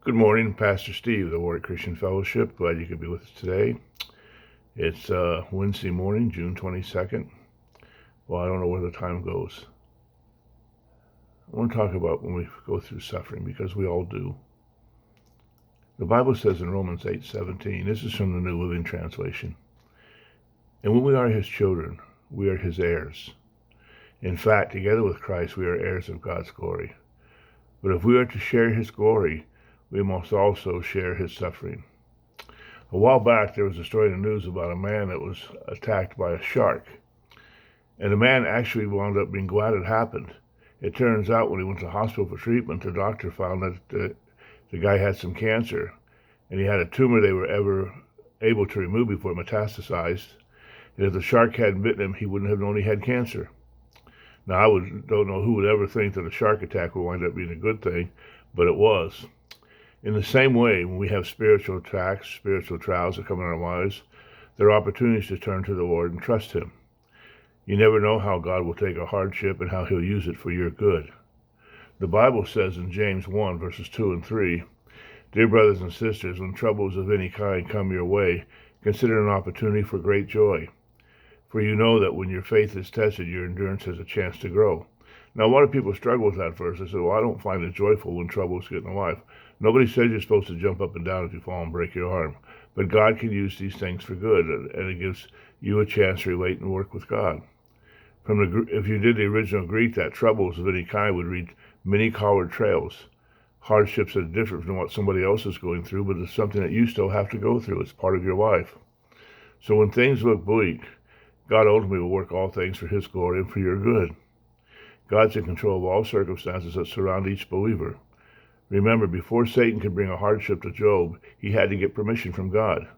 Good morning, Pastor Steve of the Warwick Christian Fellowship. Glad you could be with us today. It's Wednesday morning, June 22nd. Well, I don't know where the time goes. I want to talk about when we go through suffering, because we all do. The Bible says in Romans 8:17, this is from the New Living Translation, and when we are his children, we are his heirs. In fact, together with Christ, we are heirs of God's glory. But if we are to share his glory, we must also share his suffering. A while back, there was a story in the news about a man that was attacked by a shark. And the man actually wound up being glad it happened. It turns out when he went to the hospital for treatment, the doctor found that the guy had some cancer, and he had a tumor they were ever able to remove before it metastasized. And if the shark hadn't bitten him, he wouldn't have known he had cancer. Now, don't know who would ever think that a shark attack would wind up being a good thing, but it was. In the same way, when we have spiritual attacks, spiritual trials that come in our lives, there are opportunities to turn to the Lord and trust him. You never know how God will take a hardship and how he'll use it for your good. The Bible says in James 1, verses 2 and 3, "Dear brothers and sisters, when troubles of any kind come your way, consider an opportunity for great joy. For you know that when your faith is tested, your endurance has a chance to grow." Now, a lot of people struggle with that verse. They say, well, I don't find it joyful when troubles get in life. Nobody says you're supposed to jump up and down if you fall and break your arm. But God can use these things for good, and it gives you a chance to relate and work with God. If you did the original Greek, that troubles of any kind would read many-colored trails. Hardships that are different from what somebody else is going through, but it's something that you still have to go through. It's part of your life. So when things look bleak, God ultimately will work all things for his glory and for your good. God's in control of all circumstances that surround each believer. Remember, before Satan could bring a hardship to Job, he had to get permission from God.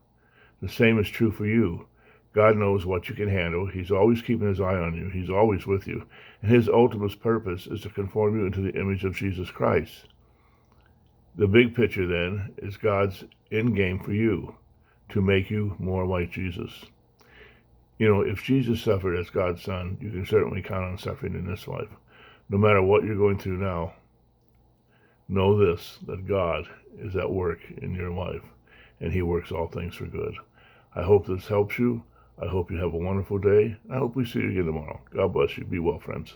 The same is true for you. God knows what you can handle. He's always keeping his eye on you. He's always with you. And his ultimate purpose is to conform you into the image of Jesus Christ. The big picture, then, is God's end game for you, to make you more like Jesus. You know, if Jesus suffered as God's son, you can certainly count on suffering in this life. No matter what you're going through now, know this, that God is at work in your life, and he works all things for good. I hope this helps you. I hope you have a wonderful day. I hope we see you again tomorrow. God bless you. Be well, friends.